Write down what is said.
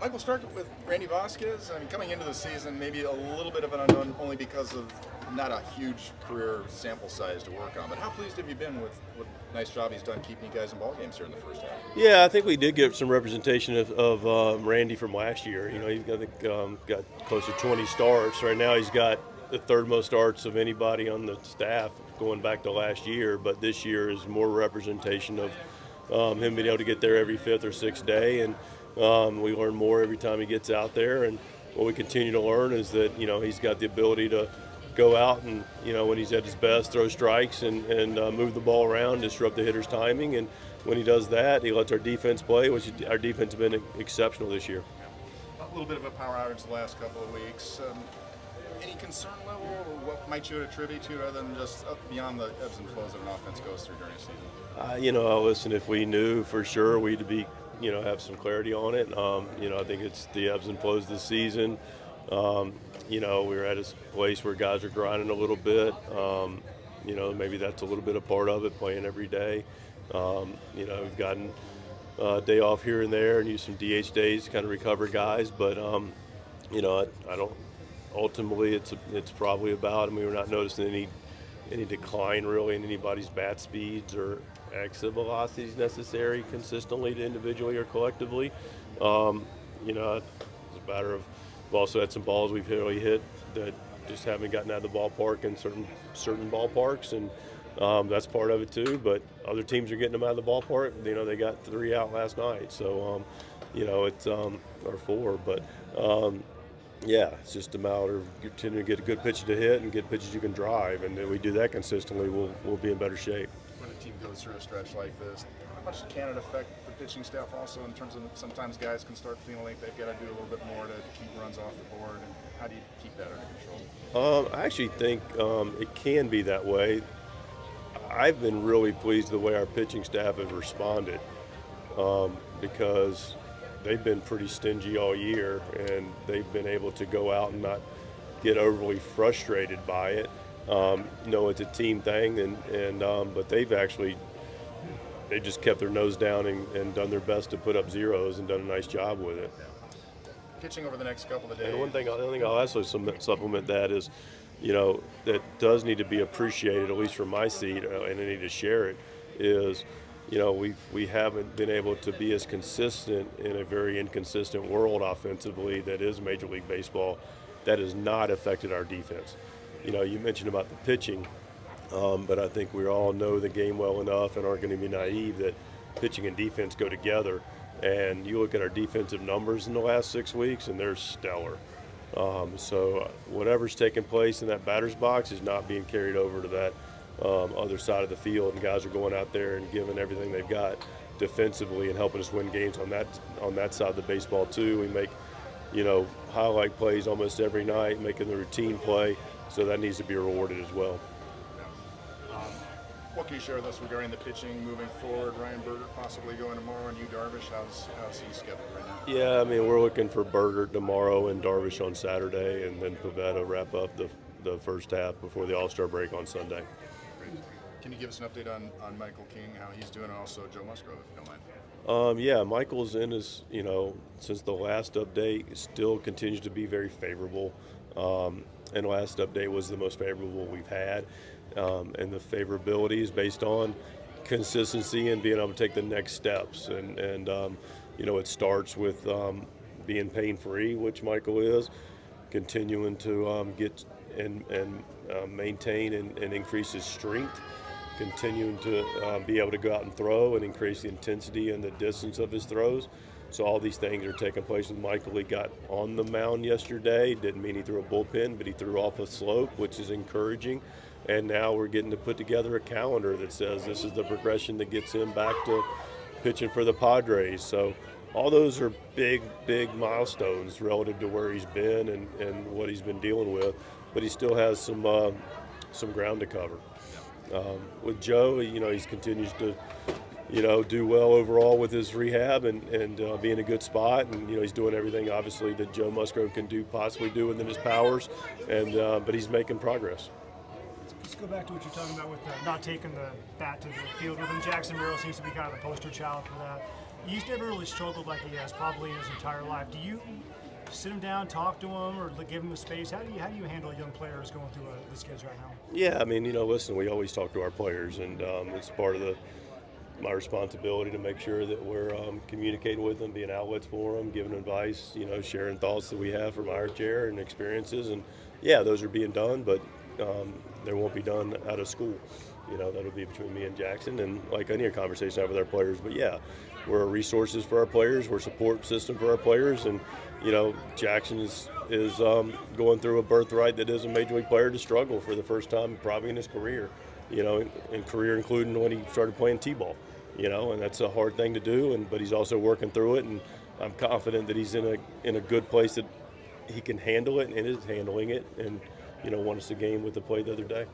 Mike, we'll start with Randy Vasquez. I mean, coming into the season, maybe a little bit of an unknown only because of not a huge career sample size to work on. But how pleased have you been with what nice job he's done keeping you guys in ball games here in the first half? Yeah, I think we did get some representation of Randy from last year. You know, he's got close to 20 starts. Right now he's got the third most starts of anybody on the staff going back to last year. But this year is more representation of him being able to get there every fifth or sixth day. And we learn more every time he gets out there. And what we continue to learn is that, you know, he's got the ability to go out and, you know, when he's at his best, throw strikes and move the ball around, disrupt the hitter's timing. And when he does that, he lets our defense play, which our defense has been exceptional this year. A little bit of a power outage the last couple of weeks. Any concern level, or what might you attribute to, other than just beyond the ebbs and flows that an offense goes through during the season? You know, listen, if we knew for sure, we'd be, you know, have some clarity on it. You know, I think it's the ebbs and flows of the season. You know, we were at a place where guys are grinding a little bit. You know, maybe that's a little bit a part of it, playing every day. You know, we've gotten a day off here and there and used some DH days to kind of recover guys. But, you know, I don't. Ultimately, it's probably about. I mean, we're not noticing any decline really in anybody's bat speeds or exit velocities necessary consistently to individually or collectively. You know, it's a matter of we've also had some balls we've really hit that just haven't gotten out of the ballpark in certain ballparks, and that's part of it too. But other teams are getting them out of the ballpark. You know, they got 3 out last night, so you know, it's or 4, but. Yeah, it's just a matter of continuing to get a good pitch to hit and get pitches you can drive, and if we do that consistently, we'll be in better shape. When a team goes through a stretch like this, how much can it affect the pitching staff also in terms of sometimes guys can start feeling like they've got to do a little bit more to keep runs off the board, and how do you keep that under control? I actually think it can be that way. I've been really pleased with the way our pitching staff has responded because they've been pretty stingy all year, and they've been able to go out and not get overly frustrated by it. You know, it's a team thing, but they've just kept their nose down and done their best to put up zeros and done a nice job with it. Pitching over the next couple of days. And the other thing I'll also supplement that is, you know, that does need to be appreciated, at least from my seat, and I need to share it, is, you know, we haven't been able to be as consistent in a very inconsistent world offensively that is Major League Baseball. That has not affected our defense. You know, you mentioned about the pitching, but I think we all know the game well enough and aren't going to be naive that pitching and defense go together. And you look at our defensive numbers in the last 6 weeks, and they're stellar. So whatever's taking place in that batter's box is not being carried over to that other side of the field, and guys are going out there and giving everything they've got defensively and helping us win games on that side of the baseball too. We make, you know, highlight plays almost every night, making the routine play, so that needs to be rewarded as well. What can you share with us regarding the pitching moving forward? Ryan Berger possibly going tomorrow, and you Darvish. How's he scheduled right now? Yeah, I mean, we're looking for Berger tomorrow and Darvish on Saturday, and then Pivetta wrap up the first half before the All-Star break on Sunday. Can you give us an update on Michael King, how he's doing, and also Joe Musgrove, if you don't mind? Yeah, Michael's in his, you know, since the last update, still continues to be very favorable. And last update was the most favorable we've had. And the favorability is based on consistency and being able to take the next steps. And you know, it starts with being pain-free, which Michael is, continuing to get and maintain and increase his strength, continuing to be able to go out and throw and increase the intensity and the distance of his throws. So all these things are taking place with Michael. He got on the mound yesterday. Didn't mean he threw a bullpen, but he threw off a slope, which is encouraging. And now we're getting to put together a calendar that says this is the progression that gets him back to pitching for the Padres. So all those are big, big milestones relative to where he's been and what he's been dealing with. But he still has some ground to cover. With Joe, you know, he continues to, you know, do well overall with his rehab and be in a good spot. And, you know, he's doing everything, obviously, that Joe Musgrove can possibly do within his powers. And but he's making progress. Let's go back to what you're talking about with not taking the bat to the field with him. Jackson Merrill seems to be kind of the poster child for that. He's never really struggled like he has probably in his entire life. Do you sit him down, talk to him, or give him a space? How do you handle young players going through this kids right now? Yeah, I mean, listen, we always talk to our players, and it's part of my responsibility to make sure that we're communicating with them, being outlets for them, giving advice, sharing thoughts that we have from our chair and experiences. And yeah, those are being done, but they won't be done out of school. That'll be between me and Jackson, and like any conversation I have with our players. But yeah, we're resources for our players, we're a support system for our players, and Jackson is going through a birthright that is a major league player to struggle for the first time probably in his career. In career including when he started playing t-ball. And that's a hard thing to do, but he's also working through it, and I'm confident that he's in a good place that he can handle it and is handling it, and won us a game with the play the other day.